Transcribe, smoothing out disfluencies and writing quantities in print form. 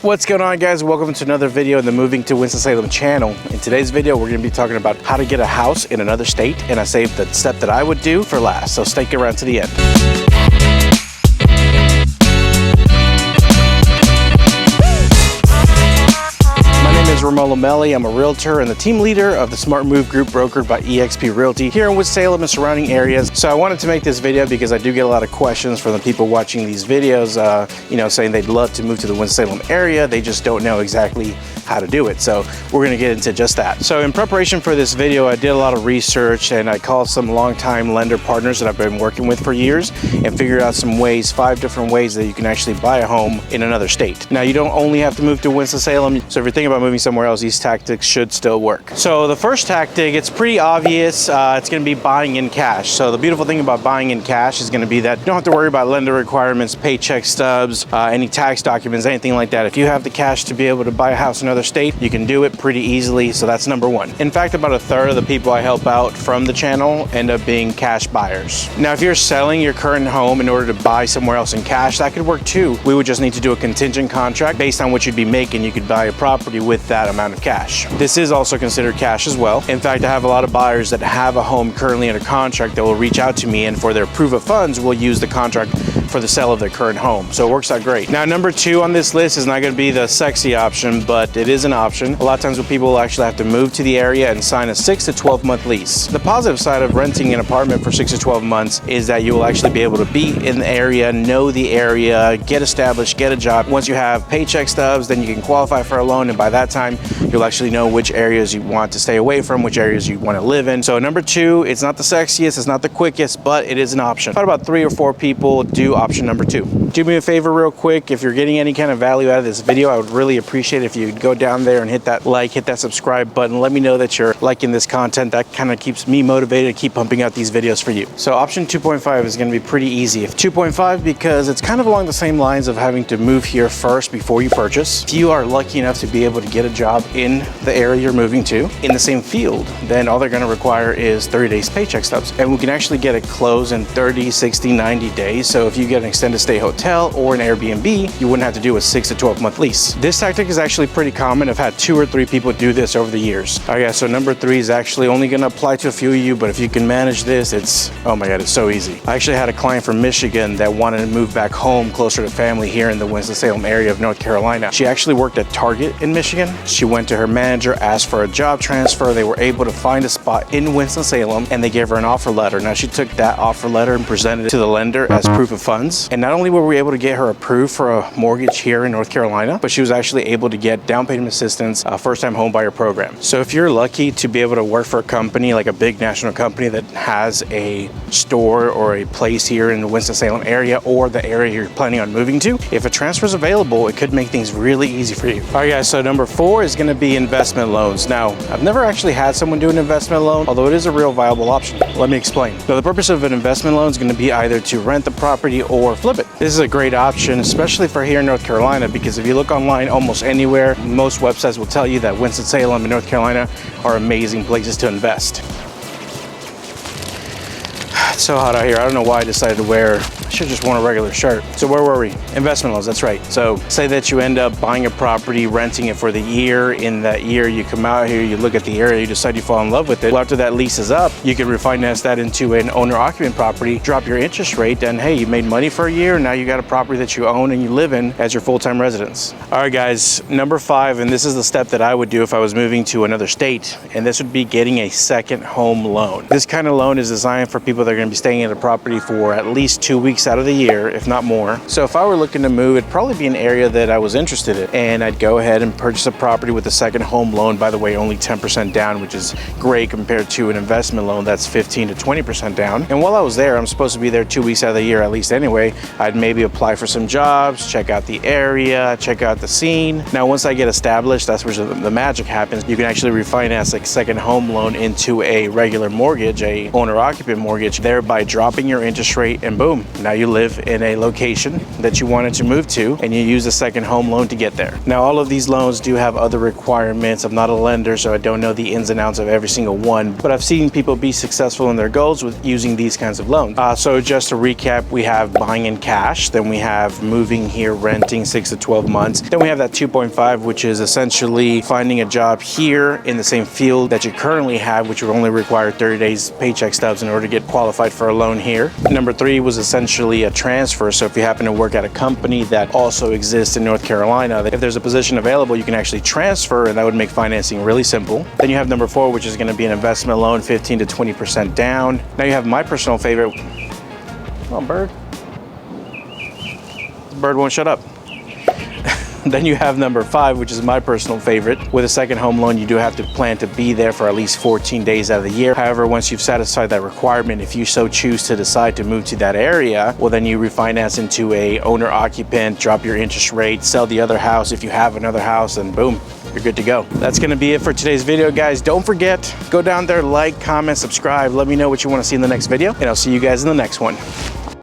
What's going on, guys? Welcome to another video in the Moving to Winston-Salem channel. In today's video, we're going to be talking about how to get a house in another state, and I saved the step that I would do for last, so stick around to the end. Ramon Lomeli. I'm a realtor and the team leader of the Smart Move Group brokered by eXp Realty here in Salem and surrounding areas. So I wanted to make this video because I do get a lot of questions from the people watching these videos, saying they'd love to move to the Winston-Salem area. They just don't know exactly how to do it. So we're going to get into just that. So in preparation for this video, I did a lot of research and I called some longtime lender partners that I've been working with for years and figured out some ways, 5 different ways that you can actually buy a home in another state. Now, you don't only have to move to Winston-Salem. So if you're thinking about moving somewhere else, these tactics should still work. So the first tactic, it's pretty obvious. It's going to be buying in cash. So the beautiful thing about buying in cash is going to be that you don't have to worry about lender requirements, paycheck stubs, any tax documents, anything like that. If you have the cash to be able to buy a house in another state, you can do it pretty easily. So that's number one. In fact, about a third of the people I help out from the channel end up being cash buyers. Now, if you're selling your current home in order to buy somewhere else in cash, that could work too. We would just need to do a contingent contract based on what you'd be making. You could buy a property with that amount of cash. This is also considered cash as well. In fact, I have a lot of buyers that have a home currently under contract that will reach out to me, and for their proof of funds, will use the contract for the sale of their current home. So it works out great. Now, number 2 on this list is not going to be the sexy option, but it is an option. A lot of times people will actually have to move to the area and sign a 6 to 12 month lease. The positive side of renting an apartment for 6 to 12 months is that you will actually be able to be in the area, know the area, get established, get a job. Once you have paycheck stubs, then you can qualify for a loan, and by that time, you'll actually know which areas you want to stay away from, which areas you want to live in. So number 2, it's not the sexiest, it's not the quickest, but it is an option. About 3 or 4 people do option number 2. Do me a favor real quick. If you're getting any kind of value out of this video, I would really appreciate it if you'd go down there and hit that like, hit that subscribe button. Let me know that you're liking this content. That kind of keeps me motivated to keep pumping out these videos for you. So option 2.5 is going to be pretty easy. If 2.5, because it's kind of along the same lines of having to move here first before you purchase. If you are lucky enough to be able to get a job in the area you're moving to in the same field, then all they're going to require is 30 days paycheck stubs, and we can actually get it closed in 30, 60, 90 days. So if you get an extended stay hotel or an Airbnb, you wouldn't have to do a 6 to 12 month lease. This tactic is actually pretty common. I've had 2 or 3 people do this over the years. All right, so number 3 is actually only going to apply to a few of you, but if you can manage this, it's, oh my God, it's so easy. I actually had a client from Michigan that wanted to move back home closer to family here in the Winston-Salem area of North Carolina. She actually worked at Target in Michigan. She went to her manager, asked for a job transfer. They were able to find a spot in Winston-Salem, and they gave her an offer letter. Now, she took that offer letter and presented it to the lender as proof of funds. And not only were we able to get her approved for a mortgage here in North Carolina, but she was actually able to get down payment assistance, a first-time home buyer program. So if you're lucky to be able to work for a company like a big national company that has a store or a place here in the Winston-Salem area or the area you're planning on moving to, if a transfer is available, it could make things really easy for you. All right, guys, so number 4 is going to be investment loans. Now, I've never actually had someone do an investment loan, although it is a real viable option. Let me explain. Now, the purpose of an investment loan is going to be either to rent the property or flip it. This is a great option, especially for here in North Carolina, because if you look online almost anywhere, most websites will tell you that Winston-Salem and North Carolina are amazing places to invest. It's so hot out here. I don't know why I decided to wear, I should have just worn a regular shirt. So where were we? Investment loans, that's right. So say that you end up buying a property, renting it for the year. In that year, you come out here, you look at the area, you decide you fall in love with it. Well, after that lease is up, you can refinance that into an owner-occupant property, drop your interest rate, and hey, you made money for a year, now you got a property that you own and you live in as your full-time residence. All right, guys, number 5, and this is the step that I would do if I was moving to another state, and this would be getting a second home loan. This kind of loan is designed for people that are going to be staying at a property for at least 2 weeks out of the year, if not more. So if I were looking to move, it'd probably be an area that I was interested in, and I'd go ahead and purchase a property with a second home loan. By the way, only 10% down, which is great compared to an investment loan that's 15 to 20% down. And while I was there, I'm supposed to be there 2 weeks out of the year at least anyway. I'd maybe apply for some jobs, check out the area, check out the scene. Now, once I get established, that's where the magic happens. You can actually refinance a second home loan into a regular mortgage, a owner-occupant mortgage. There thereby dropping your interest rate, and boom, now you live in a location that you wanted to move to, and you use a second home loan to get there. Now, all of these loans do have other requirements. I'm not a lender, so I don't know the ins and outs of every single one, but I've seen people be successful in their goals with using these kinds of loans. So just to recap, we have buying in cash, then we have moving here, renting 6 to 12 months. Then we have that 2.5, which is essentially finding a job here in the same field that you currently have, which would only require 30 days paycheck stubs in order to get qualified for a loan here. Number 3 was essentially a transfer. So if you happen to work at a company that also exists in North Carolina, if there's a position available, you can actually transfer, and that would make financing really simple. Then you have number 4, which is going to be an investment loan, 15 to 20% down. Now you have my personal favorite. Come on, bird. The bird won't shut up. Then you have number 5, which is my personal favorite. With a second home loan, you do have to plan to be there for at least 14 days out of the year. However, once you've satisfied that requirement, if you so choose to decide to move to that area, well, then you refinance into a owner-occupant, drop your interest rate, sell the other house if you have another house, and boom, you're good to go. That's gonna be it for today's video, guys. Don't forget, go down there, like, comment, subscribe. Let me know what you wanna see in the next video, and I'll see you guys in the next one.